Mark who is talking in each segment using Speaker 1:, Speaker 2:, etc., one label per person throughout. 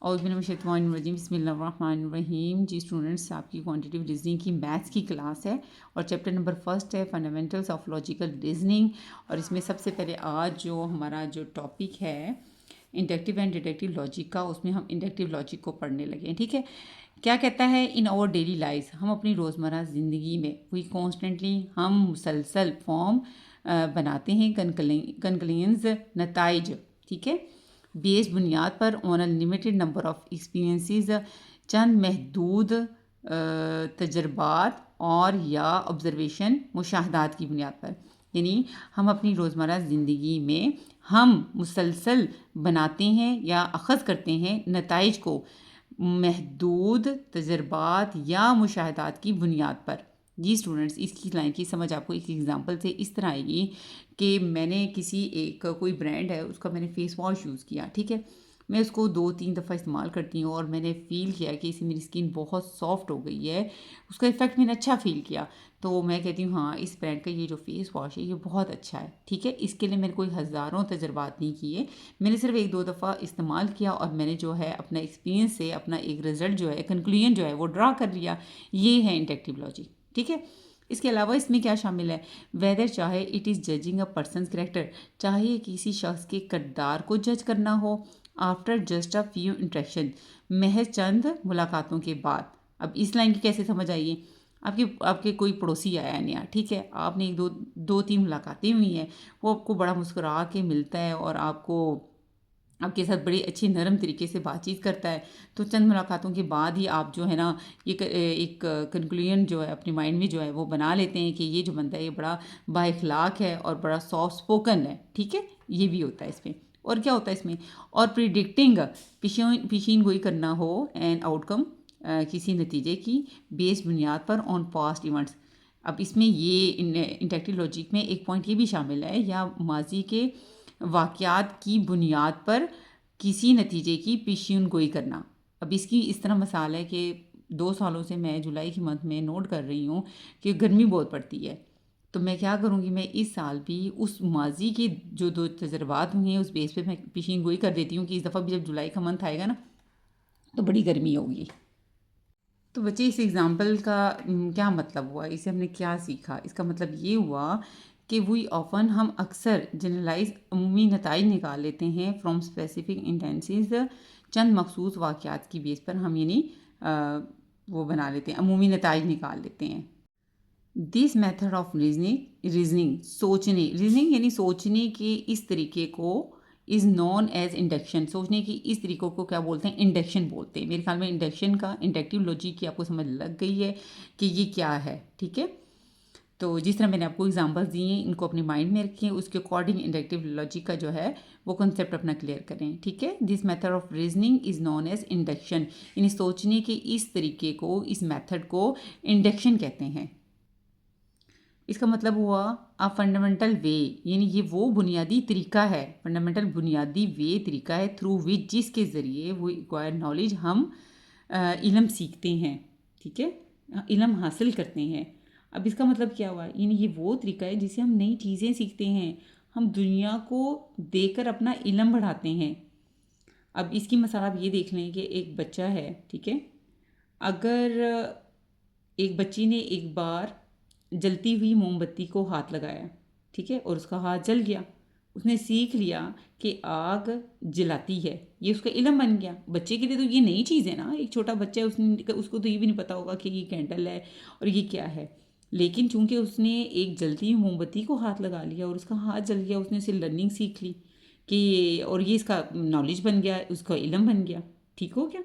Speaker 1: औज़ुबिल्लाहिमिनश्शैतानिर्रजीम बिस्मिल्लाहिर्रहमानिर्रहीम। जी स्टूडेंट्स, आपकी quantitative reasoning की मैथ्स की क्लास है और चैप्टर नंबर फर्स्ट है फंडामेंटल्स ऑफ लॉजिकल रीजनिंग। और इसमें सबसे पहले आज जो हमारा जो टॉपिक है इंडक्टिव एंड डिडक्टिव लॉजिक का, उसमें हम इंडक्टिव लॉजिक को पढ़ने लगे हैं। ठीक है, क्या कहता है, इन आवर डेली लाइफ, हम अपनी रोज़मर्रा ज़िंदगी में वी कॉन्स्टेंटली, हम मुसलसल फॉर्म बनाते हैं कंक्लूजन्स, नताइज। ठीक है, बेस बुनियाद पर on a limited number of experiences, चंद महदूद तजर्बात और या ऑब्जर्वेशन मुशाहदात की बुनियाद पर। यानी हम अपनी रोज़मर्रा ज़िंदगी में हम मुसलसल बनाते हैं या अखज़ करते हैं नताइज को महदूद तजर्बात या मुशाहदात की बुनियाद पर। जी स्टूडेंट्स, इसकी लाइन की समझ आपको एक एग्जांपल से इस तरह आएगी कि मैंने किसी एक कोई ब्रांड है, उसका मैंने फ़ेस वॉश यूज़ किया। ठीक है, मैं उसको 2-3 दफ़ा इस्तेमाल करती हूँ और मैंने फ़ील किया कि इससे मेरी स्किन बहुत सॉफ्ट हो गई है, उसका इफ़ेक्ट मैंने अच्छा फ़ील किया। तो मैं कहती हूँ हाँ, इस ब्रांड का ये जो फ़ेस वॉश है ये बहुत अच्छा है। ठीक है, इसके लिए मैंने कोई हज़ारों तजर्बात नहीं किए, मैंने सिर्फ 1-2 दफ़ा इस्तेमाल किया और मैंने जो है अपना एक्सपीरियंस से अपना एक रिज़ल्ट जो है, कंक्लूजन जो है वो ड्रा कर लिया। ये है इंडक्टिव लॉजिक। ठीक है, इसके अलावा इसमें क्या शामिल है, वेदर, चाहे it is judging a person character, चाहे किसी शख्स के किरदार को जज करना हो, after just a few interaction, महज चंद मुलाकातों के बाद। अब इस लाइन की कैसे समझ आइए, आपके आपके कोई पड़ोसी आया है नया। ठीक है, आपने एक दो दो तीन मुलाकातें हुई हैं, वो आपको बड़ा मुस्कुरा के मिलता है और आपके साथ बड़ी अच्छी नरम तरीके से बातचीत करता है। तो चंद मुलाकातों के बाद ही आप जो है ना, एक कंक्लूजन जो है अपने माइंड में जो है वो बना लेते हैं कि ये जो बंदा है ये बड़ा बाइखलाक है और बड़ा सॉफ्ट स्पोकन है। ठीक है, ये भी होता है इसमें। और क्या होता है इसमें, और प्रिडिक्टिंग, पेशीन गोई करना हो एंड आउटकम, किसी नतीजे की बेस बुनियाद पर ऑन पास्ट इवेंट्स। अब इसमें ये इंडक्टिव लॉजिक में एक पॉइंट ये भी शामिल है, या माजी के वाक़यात की बुनियाद पर किसी नतीजे की पेशीन गोई करना। अब इसकी इस तरह मिसाल है कि 2 सालों से मैं जुलाई के मंथ में नोट कर रही हूँ कि गर्मी बहुत पड़ती है। तो मैं क्या करूँगी, मैं इस साल भी उस माजी के जो 2 तजर्बात हुए हैं उस बेस पे मैं पेशीन गोई कर देती हूँ कि इस दफ़ा भी जब जुलाई का मंथ आएगा ना तो बड़ी गर्मी होगी। तो बच्चे, इस एग्ज़ाम्पल का क्या मतलब हुआ, इसे हमने क्या सीखा? इसका मतलब ये हुआ कि वी ऑफ़न, हम अक्सर जनरलाइज़ अमूमी नताइज निकाल लेते हैं फ्रॉम स्पेसिफिक इंटेंसेस, चंद मखसूस वाक़यात की बेस पर हम यानी वो बना लेते हैं, अमूमी नताइज निकाल लेते हैं। दिस मेथड ऑफ रीजनिंग सोचने, रीजनिंग यानी सोचने के इस तरीके को इज़ नॉन एज इंडक्शन, सोचने की इस तरीक़ों को क्या बोलते हैं, इंडक्शन बोलते हैं। मेरे ख्याल में इंडक्शन का, इंडक्टिव लॉजिक की आपको समझ लग गई है कि ये क्या है। ठीक है, तो जिस तरह मैंने आपको एग्जांपल्स दिए हैं इनको अपने माइंड में रखें, उसके अकॉर्डिंग इंडक्टिव लॉजिक का जो है वो कॉन्सेप्ट अपना क्लियर करें। ठीक है, this method of reasoning is known as induction, यानी सोचने के इस तरीके को, इस मेथड को इंडक्शन कहते हैं। इसका मतलब हुआ अ फंडामेंटल वे, यानी ये वो बुनियादी तरीका है, फंडामेंटल बुनियादी वे तरीका है, थ्रू विच, जिसके ज़रिए वो एक्वायर नॉलेज, हम इल्म सीखते हैं। ठीक है, इल्म हासिल करते हैं। अब इसका मतलब क्या हुआ, यानी ये वो तरीका है जिससे हम नई चीज़ें सीखते हैं, हम दुनिया को देखकर अपना इल्म बढ़ाते हैं। अब इसकी मिसाल आप ये देख लें कि एक बच्चा है। ठीक है, अगर एक बच्ची ने एक बार जलती हुई मोमबत्ती को हाथ लगाया, ठीक है, और उसका हाथ जल गया, उसने सीख लिया कि आग जलाती है, ये उसका इल्म बन गया। बच्चे के लिए तो ये नई चीज़ है ना, एक छोटा बच्चा है, उसको तो ये भी नहीं पता होगा कि ये कैंडल है और ये क्या है। लेकिन चूंकि उसने एक जलती हुई मोमबत्ती को हाथ लगा लिया और उसका हाथ जल गया, उसने उससे लर्निंग सीख ली कि, और ये इसका नॉलेज बन गया, उसका इल्म बन गया। ठीक हो गया।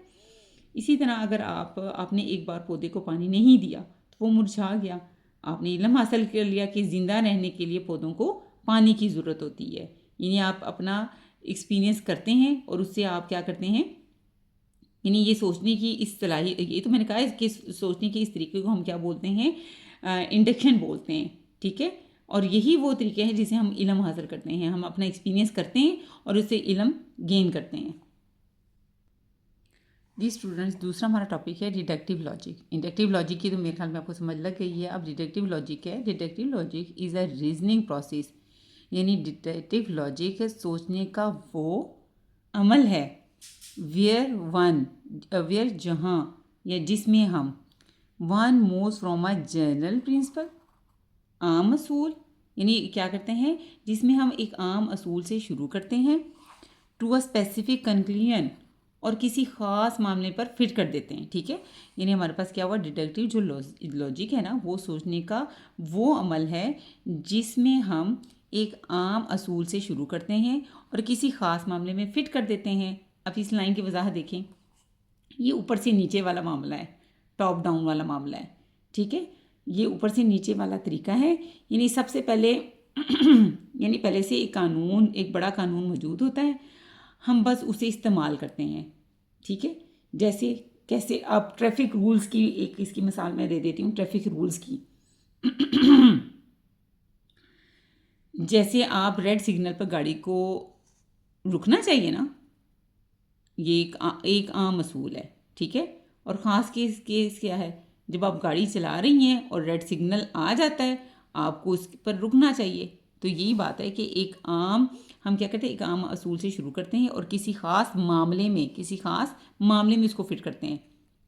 Speaker 1: इसी तरह अगर आपने एक बार पौधे को पानी नहीं दिया तो वो मुरझा गया, आपने इल्म हासिल कर लिया कि ज़िंदा रहने के लिए पौधों को पानी की ज़रूरत होती है। यानी आप अपना एक्सपीरियंस करते हैं और उससे आप क्या करते हैं, यानी ये सोचने की इस सलाही, ये तो मैंने कहा है कि सोचने के इस तरीके को हम क्या बोलते हैं, इंडक्शन बोलते हैं। ठीक है, और यही वो तरीके हैं जिसे हम इल्म हासिल करते हैं, हम अपना एक्सपीरियंस करते हैं और उससे इल्म गेन करते हैं। जी स्टूडेंट्स, दूसरा हमारा टॉपिक है डिडक्टिव लॉजिक। इंडक्टिव लॉजिक की तो मेरे ख्याल में आपको समझ लग गई है। अब डिडक्टिव लॉजिक है, deductive logic is a reasoning process, यानी डिडक्टिव लॉजिक सोचने का वो अमल है वेयर जहाँ या जिसमें हम one moves from a general principle आम असूल, यानी क्या करते हैं जिसमें हम एक आम असूल से शुरू करते हैं, टू अ स्पेसिफिक कंक्लूजन, और किसी ख़ास मामले पर फिट कर देते हैं। ठीक है, यानी हमारे पास क्या हुआ, डिडक्टिव जो लॉजिक है ना, वो सोचने का वो अमल है जिसमें हम एक आम असूल से शुरू करते हैं और किसी ख़ास मामले में फ़िट कर देते हैं। अब इस लाइन की वजाहत देखें, ये ऊपर से नीचे वाला मामला है, टॉप डाउन वाला मामला है। ठीक है, ये ऊपर से नीचे वाला तरीका है, यानी सबसे पहले यानी पहले से एक कानून, एक बड़ा कानून मौजूद होता है, हम बस उसे इस्तेमाल करते हैं। ठीक है, जैसे कैसे, आप ट्रैफिक रूल्स की एक इसकी मिसाल मैं दे देती हूँ, ट्रैफिक रूल्स की। जैसे आप रेड सिग्नल पर गाड़ी को रुकना चाहिए ना, ये एक आम असूल है। ठीक है, और ख़ास केस क्या है, जब आप गाड़ी चला रही हैं और रेड सिग्नल आ जाता है, आपको उस पर रुकना चाहिए। तो यही बात है कि एक आम, हम क्या करते हैं, एक आम असूल से शुरू करते हैं और किसी ख़ास मामले में इसको फिट करते हैं।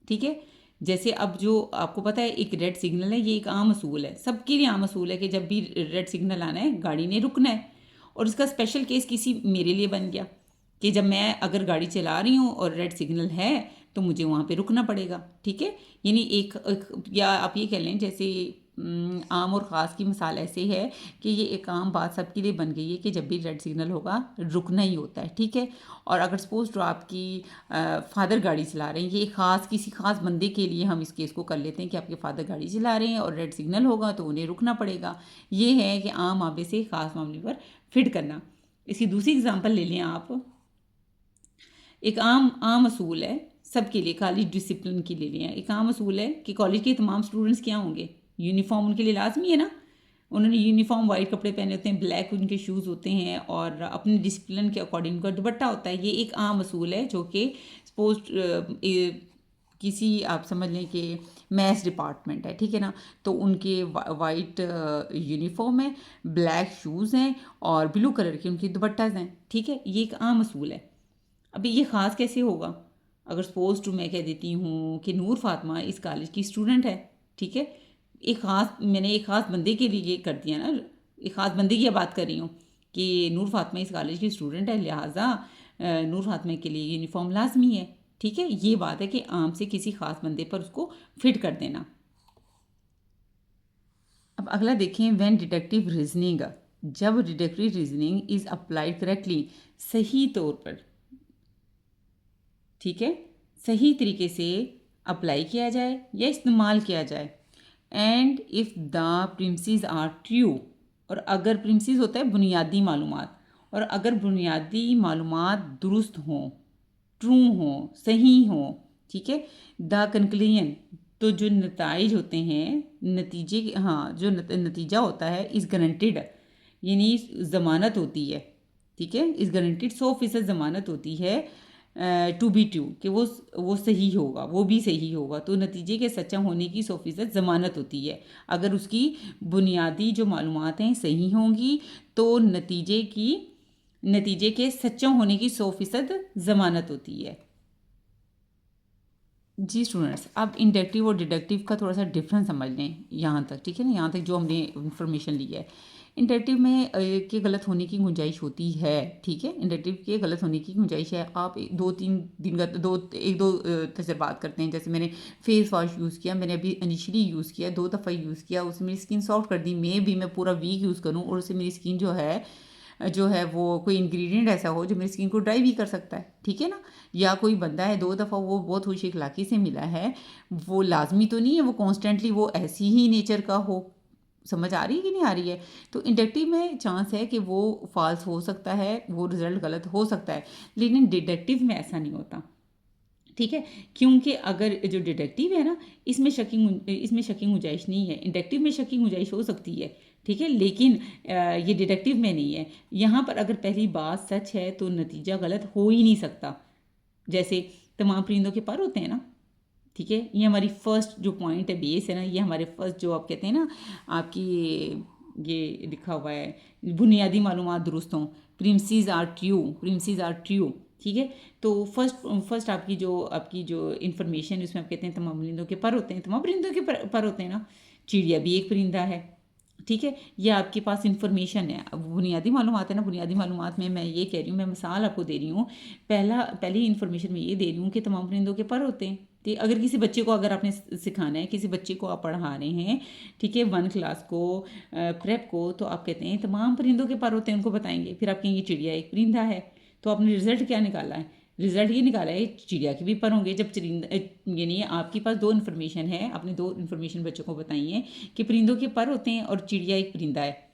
Speaker 1: ठीक है, जैसे अब जो आपको पता है एक रेड सिग्नल है, ये एक आम असूल है, सबके लिए आम असूल है कि जब भी रेड सिग्नल आना है गाड़ी ने रुकना है। और इसका स्पेशल केस किसी मेरे लिए बन गया कि जब मैं अगर गाड़ी चला रही हूँ और रेड सिग्नल है तो मुझे वहाँ पे रुकना पड़ेगा। ठीक है, यानी एक या आप ये कह लें, जैसे आम और ख़ास की मिसाल ऐसे है कि ये एक आम बात सबके लिए बन गई है कि जब भी रेड सिग्नल होगा रुकना ही होता है। ठीक है, और अगर सपोज तो आपकी फादर गाड़ी चला रहे हैं, ये किसी ख़ास बंदे के लिए हम इस केस को कर लेते हैं कि आपके फादर गाड़ी चला रहे हैं और रेड सिग्नल होगा तो उन्हें रुकना पड़ेगा। ये है कि आम मामले से ख़ास मामले पर फिट करना। इसकी दूसरी एग्जांपल ले लें आप, एक आम असूल है सबके लिए, कॉलेज डिसिप्लिन के लिए एक आम असूल है कि कॉलेज के तमाम स्टूडेंट्स क्या होंगे, यूनिफॉर्म उनके लिए लाजमी है ना। उन्होंने यूनिफॉर्म वाइट कपड़े पहने होते हैं, ब्लैक उनके शूज़ होते हैं और अपने डिसिप्लिन के अकॉर्डिंग उनका दुपट्टा होता है। ये एक आम असूल है जो कि सपोज किसी, आप समझ लें कि मैथ्स डिपार्टमेंट है, ठीक है ना, तो उनके वाइट यूनिफॉर्म है, ब्लैक शूज़ हैं और ब्लू कलर के उनके दुपट्टाज हैं। ठीक है, ये एक आम असूल है। अभी ये ख़ास कैसे होगा, अगर सपोज टू मैं कह देती हूँ कि नूर फातिमा इस कॉलेज की स्टूडेंट है। ठीक है, मैंने एक ख़ास बंदे के लिए कर दिया ना, एक ख़ास बंदे की बात कर रही हूँ कि नूर फातिमा इस कॉलेज की स्टूडेंट है, लिहाजा नूर फातिमा के लिए यूनिफॉर्म लाजमी है। ठीक है, ये बात है कि आम से किसी ख़ास बंदे पर उसको फिट कर देना। अब अगला देखें, व्हेन डिडक्टिव रीजनिंग, जब deductive reasoning is applied correctly, सही तौर पर, ठीक है, सही तरीके से अप्लाई किया जाए या इस्तेमाल किया जाए, and if the premises are true, और अगर प्रिमिसेस होता है बुनियादी मालूमात, और अगर बुनियादी मालूमात दुरुस्त हों, ट्रू हों, सही हों, ठीक है, द कंक्लूजन, तो जो नताइज होते हैं, नतीजे, हाँ, जो नतीजा होता है इज़ गारंटेड, यानी ज़मानत होती है। ठीक है, इज़ गारंटेड 100% ज़मानत होती है टू बी ट्रू, कि वो सही होगा, वो भी सही होगा, तो नतीजे के सच्चा होने की 100% ज़मानत होती है। अगर उसकी बुनियादी जो मालूमात हैं सही होंगी तो नतीजे के सच्चा होने की 100% ज़मानत होती है। जी स्टूडेंट्स, अब इंडक्टिव और डिडक्टिव का थोड़ा सा डिफरेंस समझ लें यहाँ तक। ठीक है ना, यहाँ तक जो हमने इन्फॉर्मेशन ली है। इंडक्टिव में के गलत होने की गुंजाइश होती है। ठीक है, इंडक्टिव के गलत होने की गुंजाइश है। आप 2-3 दिन का एक दो तजर्बात करते हैं, जैसे मैंने फेस वॉश यूज़ किया, मैंने अभी इनिशियली यूज़ किया, 2 दफ़ा यूज़ किया, उससे मेरी स्किन सॉफ्ट कर दी। मैं पूरा वीक यूज़ करूँ और उससे मेरी स्किन जो है वो कोई इंग्रेडिएंट ऐसा हो जो मेरी स्किन को ड्राई भी कर सकता है। ठीक है ना, या कोई बंदा है 2 दफ़ा वो बहुत खुश इखलाकी से मिला है, वो लाजमी तो नहीं है वो कॉन्स्टेंटली वो ऐसी ही नेचर का हो। समझ आ रही है कि नहीं आ रही है? तो इंडक्टिव में चांस है कि वो फॉल्स हो सकता है, वो रिजल्ट गलत हो सकता है, लेकिन डिडक्टिव में ऐसा नहीं होता। ठीक है, क्योंकि अगर जो डिडक्टिव है ना, इसमें शकी गुंजाइश नहीं है। इंडक्टिव में शकी गुंजाइश हो सकती है, ठीक है, लेकिन ये डिडक्टिव में नहीं है। यहाँ पर अगर पहली बात सच है तो नतीजा गलत हो ही नहीं सकता। जैसे तमाम परिंदों के पर होते हैं ना, ठीक है, ये हमारी फर्स्ट जो पॉइंट है, बेस है ना, ये हमारे फर्स्ट जो आप कहते हैं ना, आपकी ये लिखा हुआ है बुनियादी मालूमात दुरुस्त हों, प्रिमिसेस आर ट्रू, ठीक है। तो फर्स्ट आपकी जो इन्फॉर्मेशन उसमें आप कहते हैं तमाम परिंदों के पर होते हैं, तमाम परिंदों के पर होते हैं ना, चिड़िया भी एक परिंदा है, ठीक है। ये आपके पास इन्फॉर्मेशन है। अब बुनियादी मालूमात है ना, बुनियादी मालूमात में मैं ये कह रही हूँ, मैं मिसाल आपको दे रही हूँ। पहली इन्फॉर्मेशन मैं ये दे रही हूँ कि तमाम परिंदों के पर होते हैं। ठीक, अगर किसी बच्चे को अगर आपने सिखाना है, किसी बच्चे को आप पढ़ा रहे हैं, ठीक है, 1 क्लास को, प्रेप को, तो आप कहते हैं तमाम परिंदों के पर होते हैं, उनको बताएंगे। फिर आप कहेंगे चिड़िया एक परिंदा है, तो आपने रिजल्ट क्या निकाला है? रिजल्ट ये निकाला है चिड़िया के भी पर होंगे। जब चरिंदा यानी आपके पास दो इन्फॉर्मेशन है, आपने दो इन्फॉर्मेशन बच्चों को बताई है कि परिंदों के पर होते हैं और चिड़िया एक परिंदा है,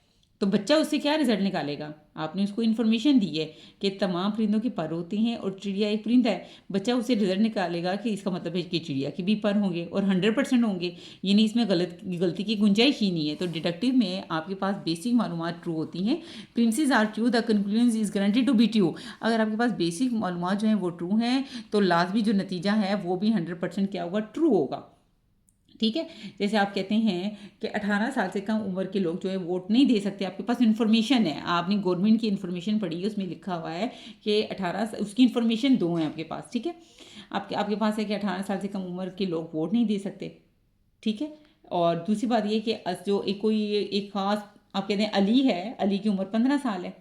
Speaker 1: तो बच्चा उससे क्या रिजल्ट निकालेगा? आपने उसको इन्फॉर्मेशन दी है कि तमाम परिंदों के पर होते हैं और चिड़िया एक परिंदा है। बच्चा उससे रिजल्ट निकालेगा कि इसका मतलब है कि चिड़िया के भी पर होंगे और 100% होंगे, यानी इसमें गलती की गुंजाइश ही नहीं है। तो डिडक्टिव में आपके पास बेसिक मालूमात ट्रू होती हैं। Premises are true, the conclusion is guaranteed to be true. अगर आपके पास बेसिक मालूमात जो हैं वो ट्रू हैं, तो लाजमी जो नतीजा है वो भी 100% क्या होगा? ट्रू होगा, ठीक है। जैसे आप कहते हैं कि 18 साल से कम उम्र के लोग जो है वोट नहीं दे सकते। आपके पास इन्फॉर्मेशन है, आपने गवर्नमेंट की इन्फॉर्मेशन पढ़ी है, उसमें लिखा हुआ है कि 18, उसकी इन्फॉर्मेशन दो है आपके पास, ठीक है। आपके पास है कि 18 साल से कम उम्र के लोग वोट नहीं दे सकते, ठीक है। और दूसरी बात ये कि जो एक खास आप कहते हैं अली है, अली की उम्र 15 साल है,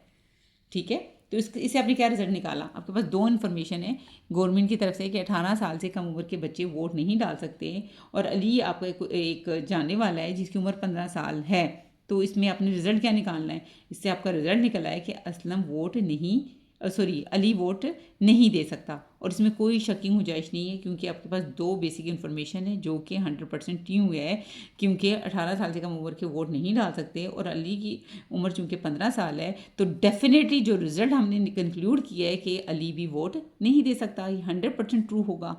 Speaker 1: ठीक है। तो इससे आपने क्या रिजल्ट निकाला? आपके पास दो इन्फॉर्मेशन है गवर्नमेंट की तरफ से कि 18 साल से कम उम्र के बच्चे वोट नहीं डाल सकते, और अली आपका एक जानने वाला है जिसकी उम्र 15 साल है। तो इसमें आपने रिजल्ट क्या निकालना है? इससे आपका रिजल्ट निकला है कि असलम वोट नहीं, सॉरी, अली वोट नहीं दे सकता। और इसमें कोई शक की गुंजाइश नहीं है, क्योंकि आपके पास दो बेसिक इन्फॉर्मेशन है जो कि 100% ट्रू है, क्योंकि 18 साल से कम उम्र के वोट नहीं डाल सकते और अली की उम्र चूंकि 15 साल है, तो डेफिनेटली जो रिजल्ट हमने कंक्लूड किया है कि अली भी वोट नहीं दे सकता, ये 100% ट्रू होगा।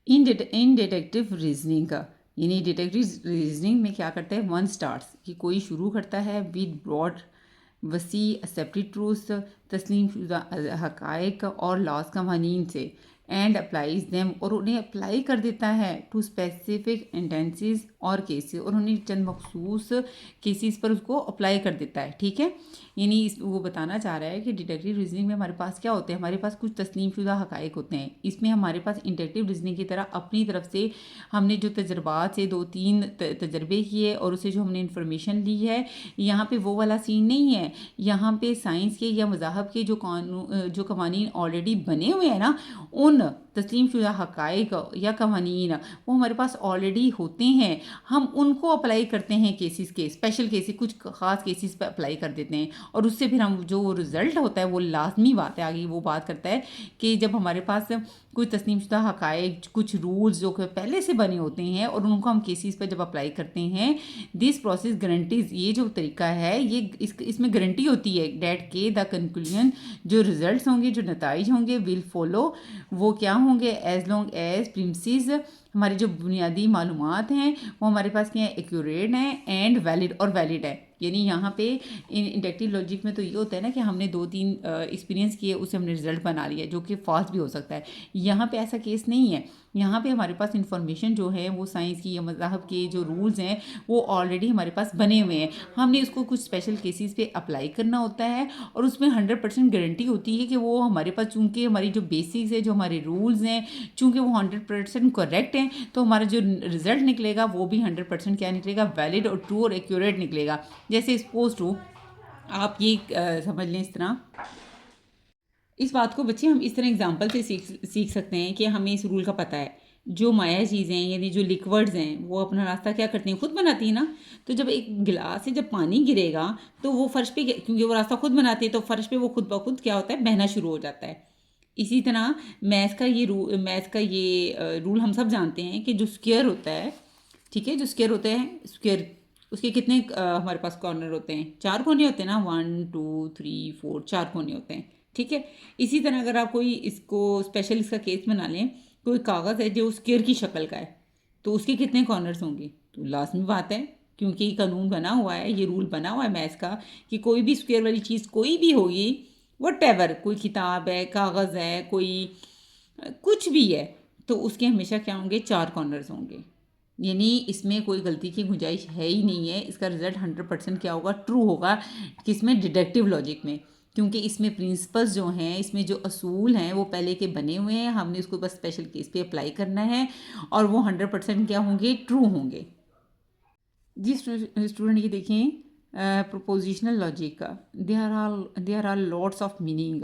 Speaker 1: इन डिटेक्टिव रीजनिंग का, यानी डिटेक्टिव रीजनिंग में क्या करता है? वन स्टार्ट्स, कि कोई शुरू करता है विद ब्रॉड वसी एक्सेप्टेड ट्रूथ, तस्लीम शुदा हक़ाइक़ और लॉस कवानीन से, एंड अप्लाइज देम, और उन्हें अप्लाई कर देता है टू स्पेसिफिक इंटेंसेस और केसेस, और उन्हें चंद मखसूस केसेस पर उसको अप्लाई कर देता है, ठीक है। यानी वो बताना चाह रहा है कि डिटेक्टिव रीजनिंग में हमारे पास क्या होते हैं? हमारे पास कुछ तस्लीम शुदा हक़ाइक़ होते हैं। इसमें हमारे पास इंडक्टिव रीजनिंग की तरह अपनी तरफ से हमने जो तजर्बात से 2-3 तजर्बे किए और उससे जो हमने इन्फॉर्मेशन ली है, यहाँ पे वो वाला सीन नहीं है। यहाँ पे साइंस के या मज़ाहब के जो कवानीन ऑलरेडी बने हुए हैं ना, उन तस्लीम शुदा हक़ाइक़ या कवानीन वो हमारे पास ऑलरेडी होते हैं, हम उनको अप्लाई करते हैं केसेस के, स्पेशल केसेस, कुछ ख़ास केसेस पे अप्लाई कर देते हैं, और उससे फिर हम जो रिज़ल्ट होता है वो लाजमी बात है, आगे वो बात करता है कि जब हमारे पास कुछ तस्लीम शुदा हक़ाइक़, कुछ रूल्स जो कि पहले से बने होते हैं और उनको हम केसेस पर जब अप्लाई करते हैं, दिस प्रोसेस गारंटीज, ये जो तरीका है ये इसमें गारंटी होती है डेट के द कंक्लूजन, जो रिजल्ट्स होंगे, जो नताइज होंगे, विल फॉलो, वो क्या होंगे? एज लॉन्ग एज प्रिमिसेस, हमारी जो बुनियादी मालूमात हैं वो हमारे पास क्या है? एक्यूरेट हैं एंड वैलिड, और वैलिड है। यानी यहाँ पे इंडक्टिव लॉजिक में तो ये होता है ना कि हमने 2-3 एक्सपीरियंस किए, उससे हमने रिजल्ट बना लिया, जो कि फॉल्स भी हो सकता है। यहाँ पे ऐसा केस नहीं है। यहाँ पे हमारे पास इंफॉर्मेशन जो है वो साइंस की या मज़हब के जो रूल्स हैं वो ऑलरेडी हमारे पास बने हुए हैं, हमने उसको कुछ स्पेशल केसेस पे अप्लाई करना होता है, और उसमें 100% गारंटी होती है कि वो हमारे पास, चूँकि हमारी जो बेसिक्स है, जो हमारे रूल्स हैं, चूँकि वो 100% करेक्ट हैं, तो हमारा जो रिजल्ट निकलेगा वो भी 100% क्या निकलेगा? वैलिड और ट्रू और एक्यूरेट निकलेगा। जैसे सपोज टू आप ये समझ लें इस तरह, इस बात को बच्चे हम इस तरह एग्जांपल से सीख सकते हैं कि हमें इस रूल का पता है, जो माया चीज़ें हैं यानी जो लिक्विड्स हैं वो अपना रास्ता क्या करती हैं? खुद बनाती हैं ना। तो जब एक गिलास से जब पानी गिरेगा तो वो फर्श पे, क्योंकि वो रास्ता खुद बनाती है, तो फर्श पे वो खुद ब खुद क्या होता है? बहना शुरू हो जाता है। इसी तरह मैथ्स का ये रूल हम सब जानते हैं कि जो स्क्वायर होता है, ठीक है, जो स्क्वायर होता है, स्क्वायर उसके कितने हमारे पास कॉर्नर होते हैं? 4 कोने होते हैं ना, 1 2 3 4, 4 कोने होते हैं, ठीक है। इसी तरह अगर आप कोई इसको स्पेशल इसका केस बना लें, कोई कागज़ है जो स्क्वायर की शक्ल का है, तो उसके कितने कॉर्नर्स होंगे? तो लाजमी बात है, क्योंकि ये कानून बना हुआ है, ये रूल बना हुआ है मैथ्स का, कि कोई भी स्क्वायर वाली चीज़ कोई भी होगी, वटेवर, कोई किताब है, कागज़ है, कोई कुछ भी है, तो उसके हमेशा क्या होंगे? 4 कॉर्नर्स होंगे। यानी इसमें कोई गलती की गुंजाइश है ही नहीं है। इसका रिजल्ट 100% क्या होगा? ट्रू होगा। किसमें? डिडक्टिव लॉजिक में। क्योंकि इसमें प्रिंसिपल्स जो हैं, इसमें जो असूल हैं वो पहले के बने हुए हैं, हमने उसको बस स्पेशल केस पे अप्लाई करना है और वो 100% क्या होंगे, ट्रू होंगे। जी स्टूडेंट, ये देखें प्रोपोजिशनल लॉजिक का, there are lots of meaning,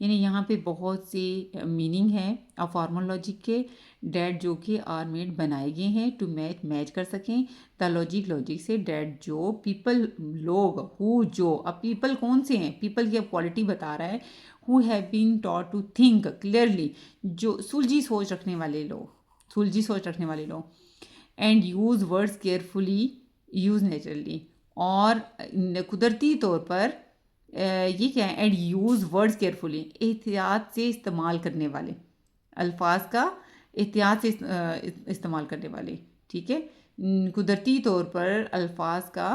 Speaker 1: यानी यहाँ पे बहुत से मीनिंग है और फॉर्मल लॉजिक के डैट जो कि आर मेड बनाए गए हैं टू मैच कर सकें द लॉजिक से डैट जो पीपल लोग हु जो, अब पीपल कौन से हैं, पीपल की अब क्वालिटी बता रहा है, who have been taught to think clearly, जो सुलझी सोच रखने वाले लोग and use words carefully use naturally, और कुदरती तौर पर ये क्या है, एंड यूज़ वर्ड्स केयरफुली, एहतियात से इस्तेमाल करने वाले, अल्फाज का एहतियात से इस्तेमाल करने वाले, ठीक है, कुदरती तौर पर अल्फाज का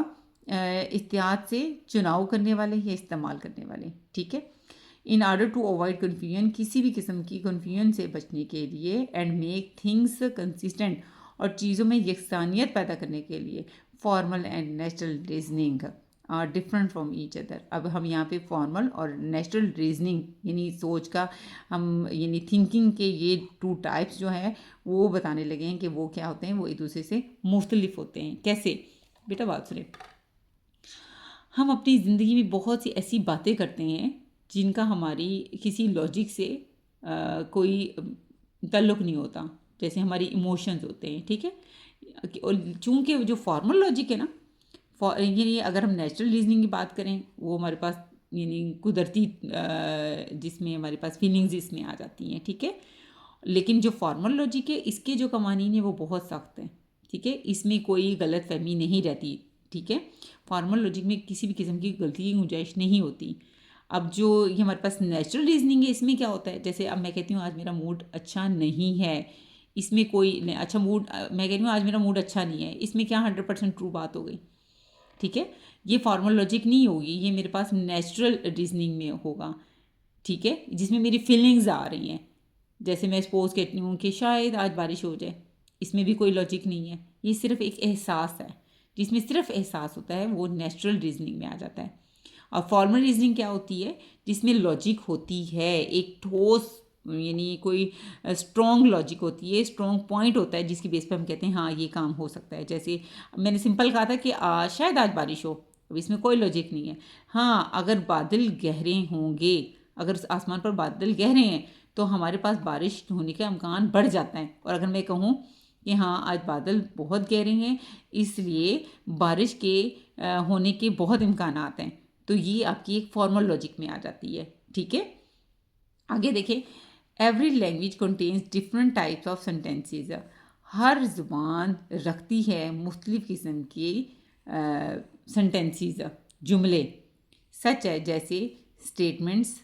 Speaker 1: एहतियात से चुनाव करने वाले या इस्तेमाल करने वाले, ठीक है। In order to avoid confusion, किसी भी किस्म की कन्फ्यूजन से बचने के लिए, एंड मेक थिंग्स कंसिस्टेंट, और चीज़ों में यकसानियत पैदा करने के लिए, formal and natural reasoning are different from each other. अब हम यहाँ पे फॉर्मल और नेचुरल रीजनिंग यानी सोच का, हम यानी थिंकिंग के ये टू टाइप्स जो हैं वो बताने लगे हैं कि वो क्या होते हैं, वो एक दूसरे से मुख्तलिफ होते हैं। कैसे बेटा, बात सुने, हम अपनी ज़िंदगी में बहुत सी ऐसी बातें करते हैं जिनका हमारी किसी लॉजिक से कोई ताल्लुक़ नहीं होता, जैसे हमारी इमोशंस होते हैं, ठीक है। और चूँकि जो फॉर्मल लॉजिक है ना, यानी अगर हम नेचुरल रीजनिंग की बात करें, वो हमारे पास यानी कुदरती जिसमें हमारे पास फीलिंग्स इसमें आ जाती हैं, ठीक है। लेकिन जो फॉर्मल लॉजिक है, इसके जो कवानीन है वो बहुत सख्त हैं, ठीक है, इसमें कोई गलत फहमी नहीं रहती, ठीक है। फॉर्मल लॉजिक में किसी भी किस्म की गलती की गुंजाइश नहीं होती। अब जो ये हमारे पास नेचुरल रीजनिंग है, इसमें क्या होता है, जैसे अब मैं कहती हूँ आज मेरा मूड अच्छा नहीं है, इसमें कोई अच्छा मूड, मैं कह रही हूँ आज मेरा मूड अच्छा नहीं है, इसमें क्या 100% ट्रू बात हो गई, ठीक है। ये फॉर्मल लॉजिक नहीं होगी, ये मेरे पास नेचुरल रीजनिंग में होगा, ठीक है, जिसमें मेरी फीलिंग्स आ रही हैं। जैसे मैं सपोज कहती हूँ कि शायद आज बारिश हो जाए, इसमें भी कोई लॉजिक नहीं है, ये सिर्फ एक एहसास है, जिसमें सिर्फ एहसास होता है, वो नेचुरल रीजनिंग में आ जाता है। और फॉर्मल रीजनिंग क्या होती है, जिसमें लॉजिक होती है, एक ठोस यानी कोई स्ट्रॉन्ग लॉजिक होती है, स्ट्रॉन्ग पॉइंट होता है जिसकी बेस पे हम कहते हैं हाँ ये काम हो सकता है। जैसे मैंने सिंपल कहा था कि शायद आज बारिश हो, अब इसमें कोई लॉजिक नहीं है। हाँ, अगर बादल गहरे होंगे, अगर आसमान पर बादल गहरे हैं तो हमारे पास बारिश होने का इम्कान बढ़ जाता है। और अगर मैं कहूँ कि हाँ आज बादल बहुत गहरे हैं इसलिए बारिश के होने के बहुत इम्कान आते हैं, तो ये आपकी एक फॉर्मल लॉजिक में आ जाती है, ठीक है। आगे देखें, every language contains different types of sentences, हर ज़ुबान रखती है मुख्तलिफ़ किस्म की सेंटेंसेस, जुमले, सच है जैसे स्टेटमेंट्स,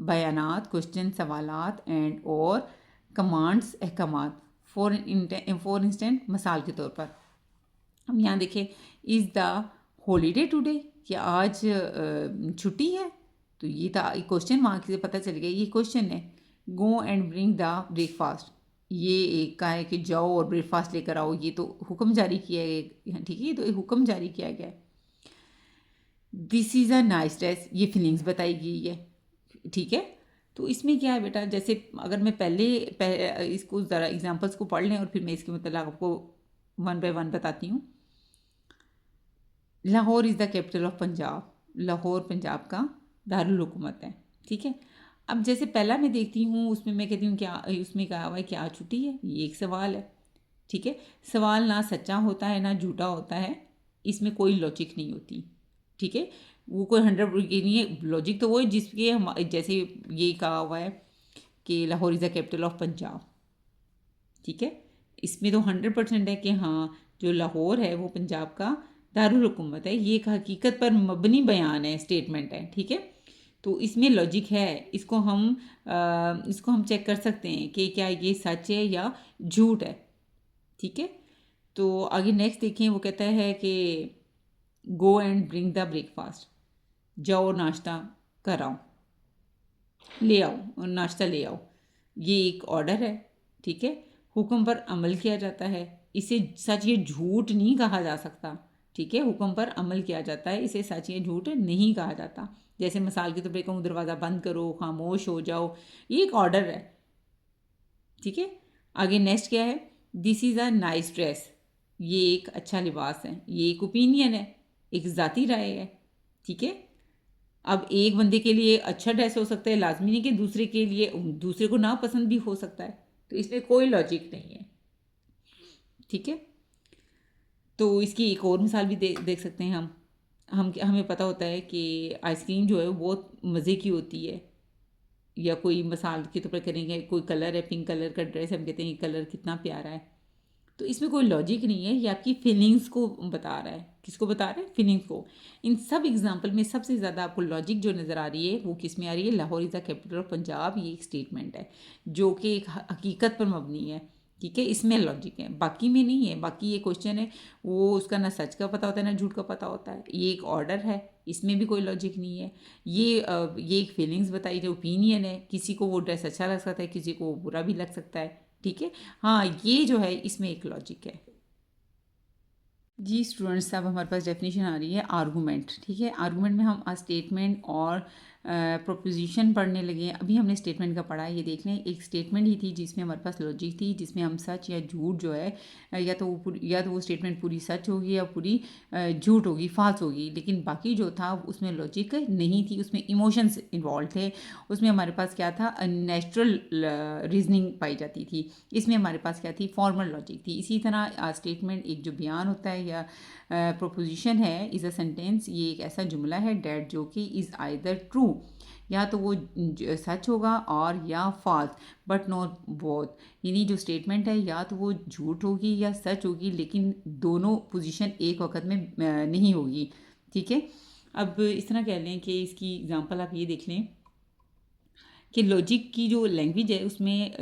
Speaker 1: बयानात, क्वेश्चन, सवालात, एंड और कमांड्स, अहकामात। फॉर इंस्टेंट, मिसाल के तौर पर हम यहाँ देखें, इज़ द हॉलीडे टुडे, क्या आज छुट्टी है, तो ये था क्वेश्चन, वहाँ से पता चल गया ये क्वेश्चन है। Go and bring the breakfast, ये एक का है कि जाओ और ब्रेकफास्ट लेकर आओ, ये तो हुक्म जारी किया गया, ठीक है, ये तो एक हुक्म जारी किया गया है। This is a nice dress, ये फीलिंग्स बताई गई है, ठीक है। तो इसमें क्या है बेटा, जैसे अगर मैं पहले इसको ज़रा एग्जांपल्स को पढ़ लें और फिर मैं इसके मतलब आपको वन बाय वन बताती हूँ। Lahore is the capital of Punjab, Lahore Punjab का दारुल हुकूमत है, ठीक है। अब जैसे पहला मैं देखती हूँ उसमें मैं कहती हूँ क्या, उसमें क्या हुआ है, क्या छुट्टी है, ये एक सवाल है, ठीक है। सवाल ना सच्चा होता है ना झूठा होता है, इसमें कोई लॉजिक नहीं होती, ठीक है। वो कोई 100 नहीं है, लॉजिक तो वो है जिसके हम जैसे ये कहा हुआ है कि Lahore is the capital of Punjab, ठीक है। इसमें तो 100% है कि हाँ जो लाहौर है वो पंजाब का दारुल हुकूमत है, ये एक हकीकत पर मबनी बयान है, स्टेटमेंट है, ठीक है। तो इसमें लॉजिक है, इसको हम चेक कर सकते हैं कि क्या ये सच है या झूठ है, ठीक है। तो आगे नेक्स्ट देखें, वो कहता है कि go and bring the breakfast, जाओ नाश्ता कराओ, ले आओ और नाश्ता ले आओ, ये एक ऑर्डर है, ठीक है। हुक्म पर अमल किया जाता है, इसे सच ये झूठ नहीं कहा जा सकता, ठीक है, हुक्म पर अमल किया जाता है, इसे सच या झूठ नहीं कहा जाता। जैसे मिसाल के तौर पे कहूँ दरवाज़ा बंद करो, खामोश हो जाओ, ये एक ऑर्डर है। ठीक है, आगे नेक्स्ट क्या है, this is a nice dress, ये एक अच्छा लिबास है, ये एक ओपिनियन है, एक ज़ाती राय है। ठीक है, अब एक बंदे के लिए अच्छा ड्रेस हो सकता है, लाजमी नहीं कि दूसरे के लिए, दूसरे को ना पसंद भी हो सकता है, तो इसमें कोई लॉजिक नहीं है। ठीक है, तो इसकी एक और मिसाल भी देख सकते हैं हम हमें पता होता है कि आइसक्रीम जो है वो बहुत मज़े की होती है, या कोई मिसाल के तौर पर करेंगे, कोई कलर है, पिंक कलर का ड्रेस, हम कहते हैं ये कलर कितना प्यारा है, तो इसमें कोई लॉजिक नहीं है, ये आपकी फीलिंग्स को बता रहा है। किसको बता रहा है? फीलिंग्स को। इन सब एग्जाम्पल में सबसे ज़्यादा आपको लॉजिक जो नज़र आ रही है वो किस में आ रही है? Lahore is the capital of Punjab, ये एक स्टेटमेंट है जो कि एक हकीकत पर मबनी है। ठीक है, इसमें लॉजिक है, बाकी में नहीं है। बाकी ये क्वेश्चन है वो उसका ना सच का पता होता है ना झूठ का पता होता है, ये एक ऑर्डर है, इसमें भी कोई लॉजिक नहीं है। ये एक फीलिंग्स बताई, जो ओपिनियन है, किसी को वो ड्रेस अच्छा लग सकता है, किसी को बुरा भी लग सकता है। ठीक है, हाँ, ये जो है इसमें एक लॉजिक है। जी स्टूडेंट्स, अब हमारे पास डेफिनेशन आ रही है आर्गूमेंट। ठीक है, आर्गूमेंट में हम स्टेटमेंट और प्रोपोजिशन पढ़ने लगे हैं। अभी हमने स्टेटमेंट का पढ़ा है, ये देख लें, एक स्टेटमेंट ही थी जिसमें हमारे पास लॉजिक थी, जिसमें हम सच या झूठ जो है या तो वो स्टेटमेंट पूरी सच होगी या पूरी झूठ होगी, फाल्स होगी। लेकिन बाकी जो था उसमें लॉजिक नहीं थी, उसमें इमोशंस इन्वॉल्व थे, उसमें हमारे पास क्या था, नेचुरल रीजनिंग पाई जाती थी। इसमें हमारे पास क्या थी, फॉर्मल लॉजिक थी। इसी तरह स्टेटमेंट एक जो बयान होता है या प्रोपोजिशन है, इज़ अ सेंटेंस, ये एक ऐसा जुमला है डैट जो कि इज़ आइदर ट्रू, या तो वो सच होगा और या फॉल्स, बट नॉट बोथ। यानी जो स्टेटमेंट है या तो वो झूठ होगी या सच होगी, लेकिन दोनों पोजीशन एक वक्त में नहीं होगी। ठीक है, अब इस तरह कह लें कि इसकी एग्जांपल आप ये देख लें कि लॉजिक की जो लैंग्वेज है उसमें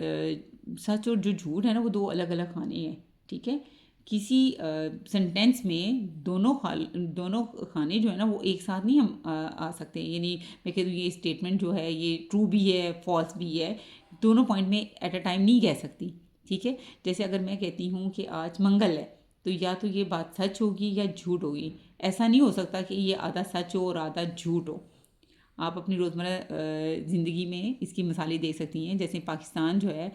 Speaker 1: सच और जो झूठ है ना वो दो अलग अलग खाने हैं। ठीक है, किसी सेंटेंस में दोनों खाने जो है ना वो एक साथ नहीं हम आ सकते। यानी मैं कह दूँ ये स्टेटमेंट जो है ये ट्रू भी है फॉल्स भी है, दोनों पॉइंट में एट अ टाइम नहीं कह सकती। ठीक है, जैसे अगर मैं कहती हूँ कि आज मंगल है, तो या तो ये बात सच होगी या झूठ होगी। ऐसा नहीं हो सकता कि ये आधा सच हो और आधा झूठ हो। आप अपनी रोज़मर्रा ज़िंदगी में इसकी मिसालें देख सकती हैं। जैसे पाकिस्तान जो है,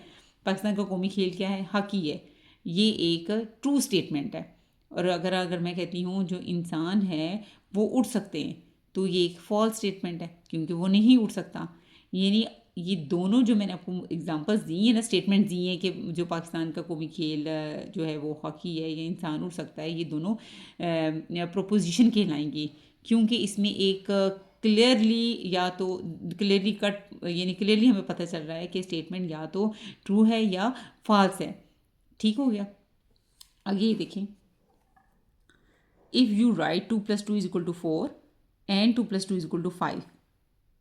Speaker 1: पाकिस्तान का कौमी खेल क्या है? हॉकी है। ये एक ट्रू स्टेटमेंट है। और अगर अगर मैं कहती हूँ जो इंसान है वो उड़ सकते हैं, तो ये एक फॉल्स स्टेटमेंट है क्योंकि वो नहीं उड़ सकता। यानी ये दोनों जो मैंने आपको एग्जांपल्स दी हैं ना, स्टेटमेंट दी हैं कि जो पाकिस्तान का कौमी खेल जो है वो हॉकी है या इंसान उड़ सकता है, ये दोनों प्रोपोजिशन कहलाएंगे क्योंकि इसमें एक क्लियरली कट यानी क्लियरली हमें पता चल रहा है कि स्टेटमेंट या तो ट्रू है या फॉल्स है। ठीक हो गया, आगे ये देखें, if you write 2+2 = 4 and 2+2 = 5,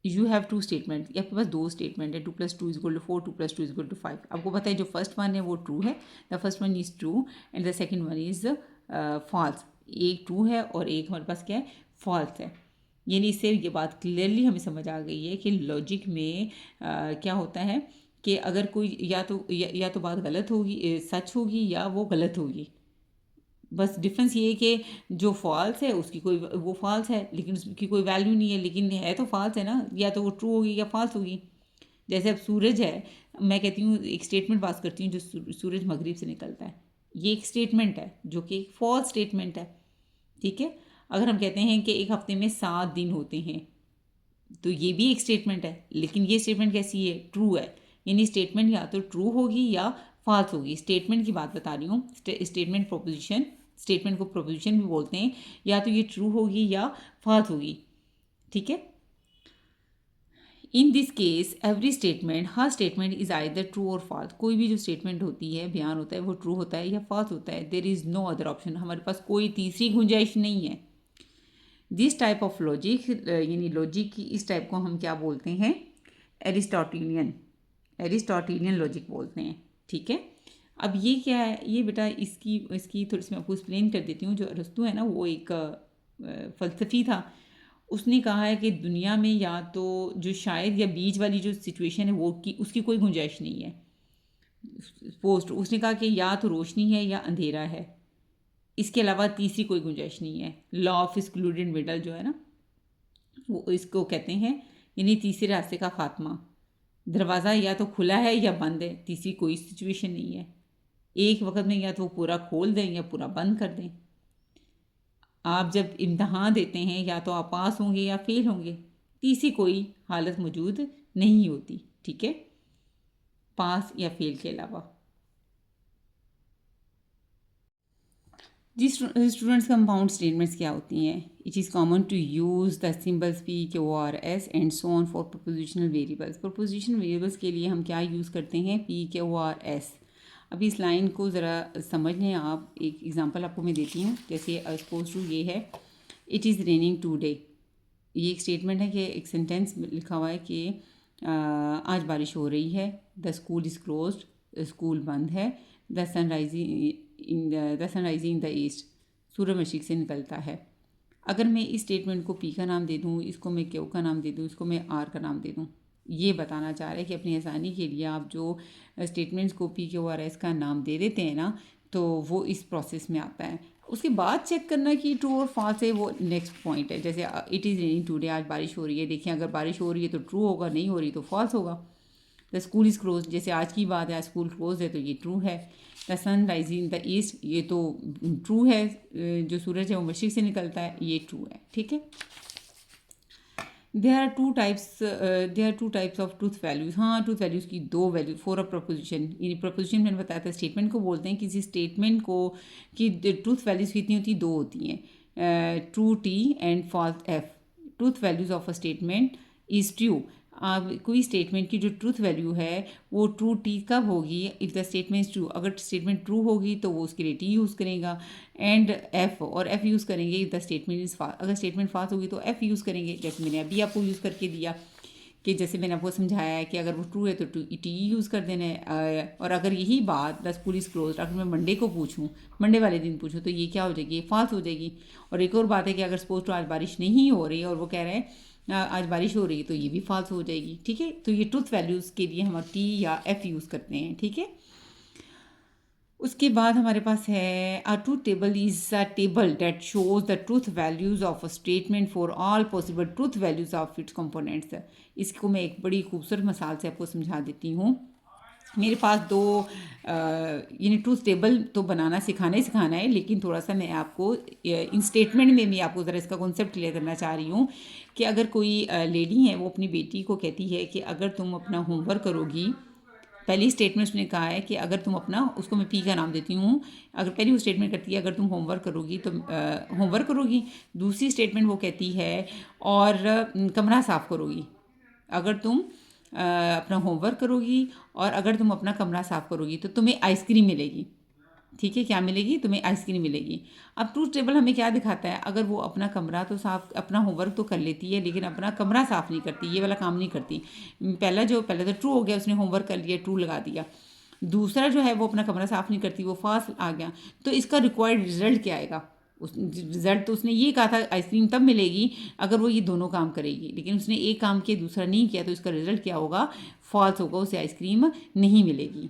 Speaker 1: you have two statement. ये आपके पास दो स्टेटमेंट है, 2+2 = 4, 2+2 = 5। आपको पता है जो फर्स्ट वन है वो ट्रू है, the first one is true and the second one is false. एक ट्रू है और एक हमारे पास क्या है, फॉल्स है। यानी इससे ये बात क्लियरली हमें समझ आ गई है कि लॉजिक में क्या होता है कि अगर कोई या तो बात गलत होगी, सच होगी, या वो गलत होगी। बस डिफरेंस ये है कि जो फॉल्स है उसकी कोई वो फॉल्स है लेकिन उसकी कोई वैल्यू नहीं है, लेकिन है तो फॉल्स है ना, या तो वो ट्रू होगी या फॉल्स होगी। जैसे अब सूरज है, मैं कहती हूँ एक स्टेटमेंट पास करती हूँ जो सूरज मगरिब से निकलता है, ये एक स्टेटमेंट है जो कि एक फॉल्स स्टेटमेंट है। ठीक है, अगर हम कहते हैं कि एक हफ्ते में 7 दिन होते हैं, तो ये भी एक स्टेटमेंट है, लेकिन ये स्टेटमेंट कैसी है, ट्रू है। यानी स्टेटमेंट या तो ट्रू होगी या फॉल्स होगी। स्टेटमेंट की बात बता रही हूँ, स्टेटमेंट प्रोपोजिशन, स्टेटमेंट को प्रोपोजिशन भी बोलते हैं, या तो ये ट्रू होगी या फॉल्स होगी। ठीक है, in this case every statement, her statement is either true और फॉल्स। कोई भी जो स्टेटमेंट होती है, बयान होता है, वो ट्रू होता है या फॉल्स होता है। There is no other option, हमारे पास कोई तीसरी गुंजाइश नहीं है। दिस टाइप ऑफ लॉजिक, यानी लॉजिक की इस टाइप को हम क्या बोलते हैं, एरिस्टोटेलियन लॉजिक बोलते हैं। ठीक है, अब ये क्या है, ये बेटा इसकी इसकी थोड़ी सी मैं आपको एक्सप्लेन कर देती हूँ। जो अरस्तू है ना, वो एक फ़लसफ़ी था। उसने कहा है कि दुनिया में या तो जो शायद या बीच वाली जो सिचुएशन है वो की उसकी कोई गुंजाइश नहीं है। पोस्ट उसने कहा कि या तो रोशनी है या अंधेरा है। इसके अलावा तीसरी कोई गुंजाइश नहीं है। लॉ ऑफ एक्सक्लूडेड मिडल जो है ना, वो इसको कहते हैं, यानी तीसरे रास्ते का खात्मा। दरवाज़ा या तो खुला है या बंद है, तीसरी कोई सिचुएशन नहीं है। एक वक्त में या तो पूरा खोल दें या पूरा बंद कर दें। आप जब इम्तहान देते हैं या तो आप पास होंगे या फेल होंगे, तीसरी कोई हालत मौजूद नहीं होती। ठीक है, पास या फेल के अलावा। जी स्टूडेंट्स, कंपाउंड स्टेटमेंट्स क्या होती हैं? It is common to use the symbols P, Q, R, S and so on for propositional variables. Propositional variables के लिए हम क्या यूज़ करते हैं? P, Q, R, S. अभी इस लाइन को ज़रा समझ लें आप। एक एग्जांपल आपको मैं देती हूँ। जैसे सपोज टू ये है, इट इज़ रेनिंग टुडे। ये एक स्टेटमेंट है कि एक सेंटेंस लिखा हुआ है कि आज बारिश हो रही है। The school is closed, school बंद है। The sun rising in the east, सूरज मशरिक़ से निकलता है। अगर मैं इस स्टेटमेंट को पी का नाम दे दूँ, इसको मैं क्यू का नाम दे दूँ, इसको मैं आर का नाम दे दूँ, ये बताना चाह रहा है कि अपनी आसानी के लिए आप जो स्टेटमेंट्स को पी, क्यू, आर, एस का नाम दे देते हैं ना, तो वो इस प्रोसेस में आता है। उसके बाद चेक करना कि ट्रू और फॉल्स है, वो नेक्स्ट पॉइंट है। जैसे इट इज़ रेनिंग टुडे, आज बारिश हो रही है। देखिए, अगर बारिश हो रही है तो ट्रू होगा, नहीं हो रही तो फॉल्स होगा। द स्कूल इज़ क्लोज, जैसे आज की बात है, आज स्कूल क्लोज है तो ये ट्रू है। The sun rising in the east, ये तो ट्रू है, जो सूरज है वो मशरिक़ से निकलता है, ये ट्रू है। ठीक है। There are two types of truth values. हाँ, ट्रूथ वैल्यूज़ की दो वैल्यू फॉर अ प्रपोजिशन। ये प्रपोजिशन मैंने बताया था, स्टेटमेंट को बोलते हैं। किसी स्टेटमेंट को की ट्रूथ वैल्यूज़ कितनी होती? दो होती हैं, true T and false F. Truth values of a statement is true. अब कोई स्टेटमेंट की जो ट्रूथ वैल्यू है वो ट्रू टी कब होगी? If the statement true. अगर स्टेटमेंट ट्रू होगी तो वो उसके लिए टी यूज़ करेगा, एंड एफ, और एफ यूज़ करेंगे if the statement is false. अगर स्टेटमेंट फॉल्स होगी तो एफ यूज़ करेंगे, जैसे मैंने अभी आपको यूज़ करके दिया कि जैसे मैंने आपको समझाया है कि अगर वो ट्रू है तो टी यूज़ कर देना है। और अगर यही बात द स्कूल इज़ क्लोज, अगर मैं मंडे को पूछूं, मंडे वाले दिन पूछूं, तो ये क्या हो जाएगी? फॉल्स हो जाएगी। और एक और बात है कि अगर सपोज टू आज बारिश नहीं हो रही और वो कह रहे हैं आज बारिश हो रही है, तो ये भी फॉल्स हो जाएगी। ठीक है, तो ये ट्रूथ वैल्यूज़ के लिए हम टी या एफ यूज़ करते हैं। ठीक है। उसके बाद हमारे पास है a truth table is a table that shows the truth values of a statement for all possible truth values of its components. इसको मैं एक बड़ी खूबसूरत मिसाल से आपको समझा देती हूँ। मेरे पास दो यानी ट्रूथ टेबल तो बनाना सिखाना ही सिखाना है, लेकिन थोड़ा सा मैं आपको इन स्टेटमेंट में भी आपको ज़रा इसका कॉन्सेप्ट क्लियर करना चाह रही हूँ कि अगर कोई लेडी है, वो अपनी बेटी को कहती है कि अगर तुम अपना होमवर्क करोगी। पहली स्टेटमेंट उसने कहा है कि अगर तुम अपना, उसको मैं पी का नाम देती हूँ, अगर पहली वो स्टेटमेंट करती है अगर तुम होमवर्क करोगी तो होमवर्क करोगी। दूसरी स्टेटमेंट वो कहती है और कमरा साफ़ करोगी। अगर तुम अपना होमवर्क करोगी और अगर तुम अपना कमरा साफ़ करोगी तो तुम्हें आइसक्रीम मिलेगी। ठीक है, क्या मिलेगी? तुम्हें आइसक्रीम मिलेगी। अब ट्रूथ टेबल हमें क्या दिखाता है? अगर वो अपना कमरा तो साफ, अपना होमवर्क तो कर लेती है लेकिन अपना कमरा साफ़ नहीं करती, ये वाला काम नहीं करती। पहला तो ट्रू हो गया, उसने होमवर्क कर लिया, ट्रू लगा दिया। दूसरा जो है वो अपना कमरा साफ़ नहीं करती, वो फॉल्स आ गया। तो इसका रिक्वायर्ड रिजल्ट क्या आएगा? उस रिजल्ट तो उसने ये कहा था आइसक्रीम तब मिलेगी अगर वो ये दोनों काम करेगी, लेकिन उसने एक काम किया दूसरा नहीं किया, तो इसका रिजल्ट क्या होगा? फॉल्स होगा, उसे आइसक्रीम नहीं मिलेगी।